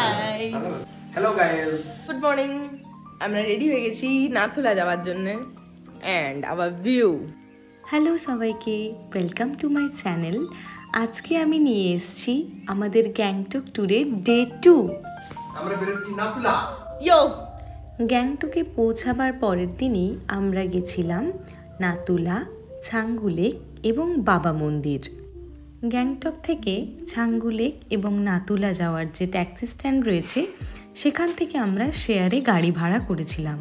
Hi hello guys, good morning. আমরা ready হয়ে গেছি নাথুলা যাওয়ার জন্য এন্ড আওয়ার ভিউ। হ্যালো সবাইকে, ওয়েলকাম টু মাই চ্যানেল। আজকে আমি নিয়ে এসেছি আমাদের গ্যাংটক ট্যুরের ডে 2। আমরা বেরোচ্ছি নাথুলা। ইয়ো, গ্যাংটকে পৌঁছাবার পরের দিনই আমরা গেছিলাম নাতুলা, ছাঙ্গু লেক এবং বাবা মন্দির। গ্যাংটক থেকে ছাঙ্গু লেক এবং নাতুলা যাওয়ার যে ট্যাক্সি স্ট্যান্ড রয়েছে সেখান থেকে আমরা শেয়ারে গাড়ি ভাড়া করেছিলাম।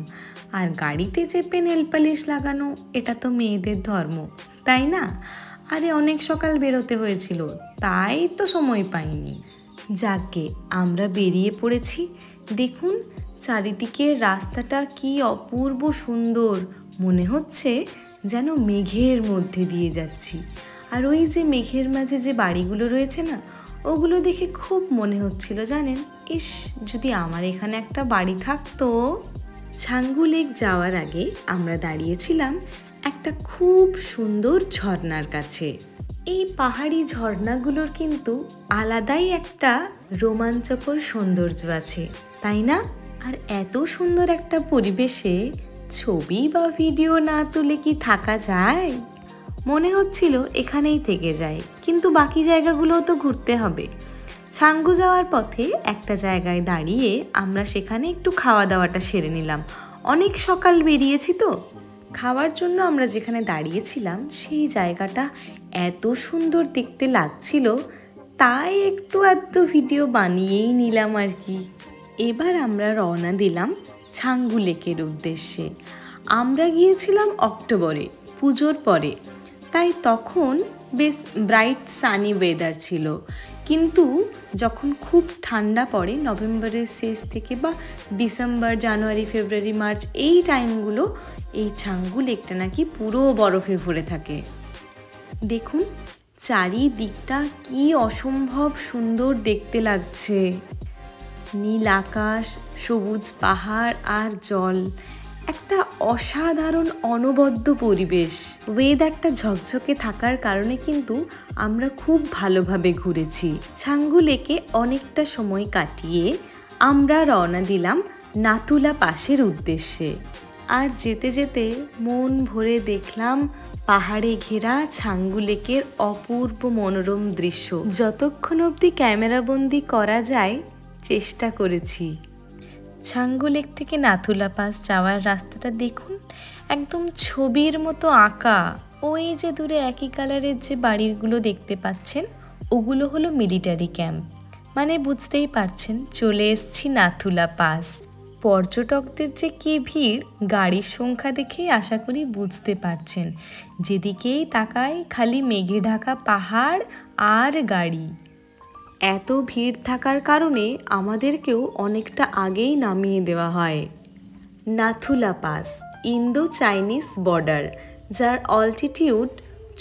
আর গাড়িতে চেপে নেল পালিশ লাগানো, এটা তো মেয়েদের ধর্ম, তাই না? আরে অনেক সকাল বেরোতে হয়েছিল, তাই তো সময় পাইনি। যাকে আমরা বেরিয়ে পড়েছি। দেখুন চারিদিকের রাস্তাটা কি অপূর্ব সুন্দর, মনে হচ্ছে যেন মেঘের মধ্যে দিয়ে যাচ্ছি। আর ওই যে মেঘের মাঝে যে বাড়িগুলো রয়েছে না, ওগুলো দেখে খুব মনে হচ্ছিল জানেন, ইস যদি আমার এখানে একটা বাড়ি থাকতো। ছাঙ্গু লেক যাওয়ার আগে আমরা দাঁড়িয়েছিলাম একটা খুব সুন্দর ঝর্ণার কাছে। এই পাহাড়ি ঝর্ণাগুলোর কিন্তু আলাদাই একটা রোমাঞ্চকর সৌন্দর্য আছে, তাই না? আর এত সুন্দর একটা পরিবেশে ছবি বা ভিডিও না তুলে কি থাকা যায়? মনে হচ্ছিল এখানেই থেকে যায়, কিন্তু বাকি জায়গাগুলোও তো ঘুরতে হবে। ছাঙ্গু যাওয়ার পথে একটা জায়গায় দাঁড়িয়ে আমরা সেখানে একটু খাওয়া দাওয়াটা সেরে নিলাম। অনেক সকাল বেরিয়েছি তো। খাওয়ার জন্য আমরা যেখানে দাঁড়িয়েছিলাম সেই জায়গাটা এত সুন্দর দেখতে লাগছিল, তাই একটু আধটু ভিডিও বানিয়েই নিলাম আর কি। এবার আমরা রওনা দিলাম ছাঙ্গু লেকের উদ্দেশ্যে। আমরা গিয়েছিলাম অক্টোবরে, পুজোর পরে, তাই তখন বেশ ব্রাইট সানি ওয়েদার ছিল। কিন্তু যখন খুব ঠান্ডা পড়ে নভেম্বরের শেষ থেকে বা ডিসেম্বর, জানুয়ারি, ফেব্রুয়ারি, মার্চ এই টাইমগুলো এই ছাঙ্গু লেকটা নাকি পুরো বরফে ভরে থাকে। দেখুন চারিদিকটা কি অসম্ভব সুন্দর দেখতে লাগছে। নীল আকাশ, সবুজ পাহাড় আর জল, একটা অসাধারণ অনবদ্য পরিবেশ। ওয়েদারটা ঝকঝকে থাকার কারণে কিন্তু আমরা খুব ভালোভাবে ঘুরেছি। ছাঙ্গু লেকে অনেকটা সময় কাটিয়ে আমরা রওনা দিলাম নাতুলা পাসের উদ্দেশ্যে। আর যেতে যেতে মন ভরে দেখলাম পাহাড়ে ঘেরা ছাঙ্গু লেকের অপূর্ব মনোরম দৃশ্য। যতক্ষণ অবধি ক্যামেরাবন্দি করা যায় চেষ্টা করেছি। ছাঙ্গু লেক থেকে নাথুলা পাস যাওয়ার রাস্তাটা দেখুন, একদম ছবির মতো আঁকা। ওই যে দূরে একই কালারের যে বাড়িগুলো দেখতে পাচ্ছেন, ওগুলো হলো মিলিটারি ক্যাম্প। মানে বুঝতেই পারছেন চলে এসছি নাথুলা পাস। পর্যটকদের যে কি ভিড়, গাড়ির সংখ্যা দেখেই আশা করি বুঝতে পারছেন। যেদিকেই তাকাই খালি মেঘে ঢাকা পাহাড় আর গাড়ি। এত ভিড় থাকার কারণে আমাদেরকেও অনেকটা আগেই নামিয়ে দেওয়া হয়। Nathula pass Indo Chinese border, যার অল্টিটিউড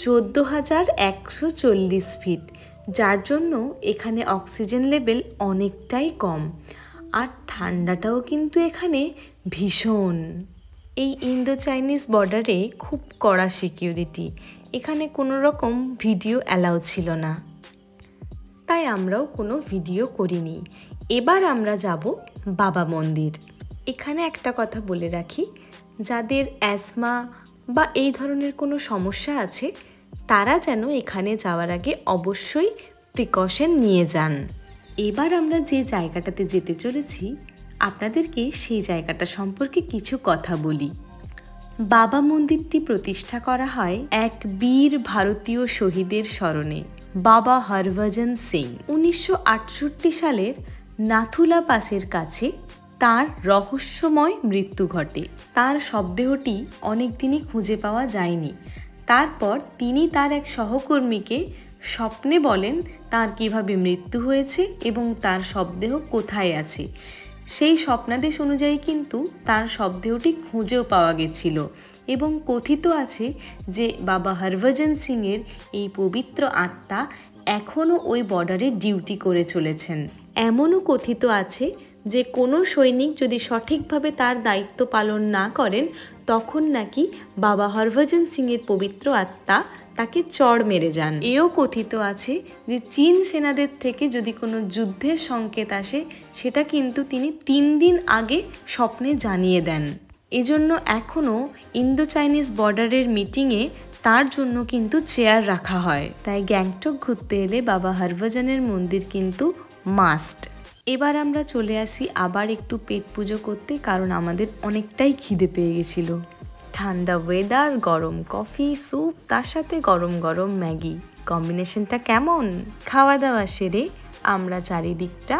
14,140 ফিট, যার জন্য এখানে অক্সিজেন লেভেল অনেকটাই কম। আর ঠান্ডাটাও কিন্তু এখানে ভীষণ। এই ইন্দো চাইনিজ বর্ডারে খুব কড়া সিকিউরিটি, এখানে কোনো রকম ভিডিও অ্যালাউ ছিল না, তাই আমরাও কোনো ভিডিও করিনি। এবার আমরা যাব বাবা মন্দির। এখানে একটা কথা বলে রাখি, যাদের অ্যাজমা বা এই ধরনের কোনো সমস্যা আছে তারা যেন এখানে যাওয়ার আগে অবশ্যই প্রিকশন নিয়ে যান। এবার আমরা যে জায়গাটাতে যেতে চলেছি আপনাদেরকে সেই জায়গাটা সম্পর্কে কিছু কথা বলি। বাবা মন্দিরটি প্রতিষ্ঠা করা হয় এক বীর ভারতীয় শহীদের স্মরণে, বাবা হরভজন সিং। 1968 সালের নাথুলা পাসের কাছে তার রহস্যময় মৃত্যু ঘটে। তার শবদেহটি অনেক দিনই খুঁজে পাওয়া যায়নি। তারপর তিনি তার এক সহকর্মীকে স্বপ্নে বলেন তার কিভাবে মৃত্যু হয়েছে এবং তার শবদেহ কোথায় আছে। সেই স্বপ্নাদেশ অনুযায়ী কিন্তু তার শবদেহটি খুঁজেও পাওয়া গেছিল এবং কথিত আছে যে বাবা হরভজন সিংয়ের এই পবিত্র আত্মা এখনও ওই বর্ডারে ডিউটি করে চলেছেন। এমনও কথিত আছে যে কোনো সৈনিক যদি সঠিকভাবে তার দায়িত্ব পালন না করেন তখন নাকি বাবা হরভজন সিংয়ের পবিত্র আত্মা তাকে চড় মেরে যান। এও কথিত আছে যে চীন সেনাদের থেকে যদি কোনো যুদ্ধের সংকেত আসে সেটা কিন্তু তিনি 3 দিন আগে স্বপ্নে জানিয়ে দেন। এজন্য এখনও ইন্দো চাইনিজ বর্ডারের মিটিংয়ে তার জন্য কিন্তু চেয়ার রাখা হয়। তাই গ্যাংটক ঘুরতে এলে বাবা হরভজনের মন্দির কিন্তু মাস্ট। এবার আমরা চলে আসি আবার একটু পেট পুজো করতে, কারণ আমাদের অনেকটাই খিদে পেয়ে গেছিল। ঠান্ডা ওয়েদার, গরম কফি, স্যুপ, তার সাথে গরম গরম ম্যাগি, কম্বিনেশনটা কেমন? খাওয়া দাওয়া সেরে আমরা চারিদিকটা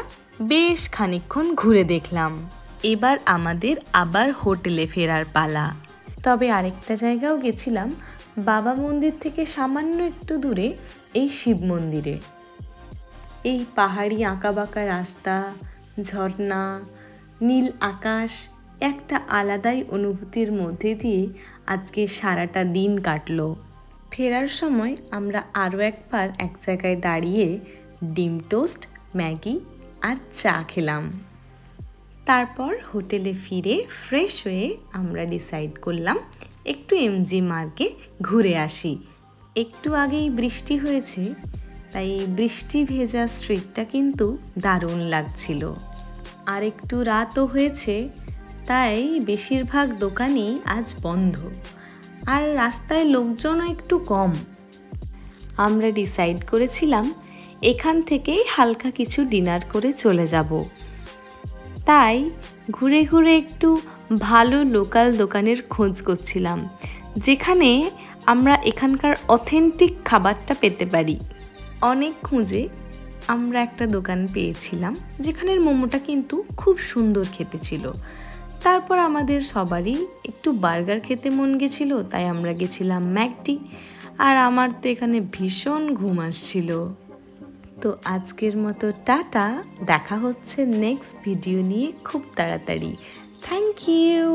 বেশ খানিকক্ষণ ঘুরে দেখলাম। এবার আমাদের আবার হোটেলে ফেরার পালা। তবে আরেকটা জায়গাও গেছিলাম, বাবা মন্দির থেকে সামান্য একটু দূরে এই শিব মন্দিরে। এই পাহাড়ি আঁকাবাঁকা রাস্তা, ঝর্ণা, নীল আকাশ, একটা আলাদাই অনুভূতির মধ্যে দিয়ে আজকে সারাটা দিন কাটলো। ফেরার সময় আমরা আরও একবার এক জায়গায় দাঁড়িয়ে ডিম টোস্ট, ম্যাগি আর চা খেলাম। তারপর হোটেলে ফিরে ফ্রেশ হয়ে আমরা ডিসাইড করলাম একটু এমজি মার্গে ঘুরে আসি। একটু আগেই বৃষ্টি হয়েছে, তাই বৃষ্টি ভেজা স্ট্রিটটা কিন্তু দারুণ লাগছিল। আর একটু রাতও হয়েছে, তাই বেশিরভাগ দোকানই আজ বন্ধ, আর রাস্তায় লোকজনও একটু কম। আমরা ডিসাইড করেছিলাম এখান থেকেই হালকা কিছু ডিনার করে চলে যাব। তাই ঘুরে ঘুরে একটু ভালো লোকাল দোকানের খোঁজ করছিলাম, যেখানে আমরা এখানকার অথেন্টিক খাবারটা পেতে পারি। অনেক খুঁজে আমরা একটা দোকান পেয়েছিলাম, যেখানের মোমোটা কিন্তু খুব সুন্দর খেতে ছিল। তারপর আমাদের সবারই একটু বার্গার খেতে মন গেছিল, তাই আমরা গেছিলাম ম্যাকডি। আর আমার তো এখানে ভীষণ ঘুম আসছিল। তো আজকের মতো টাটা, দেখা হচ্ছে নেক্সট ভিডিও নিয়ে খুব তাড়াতাড়ি। Thank you.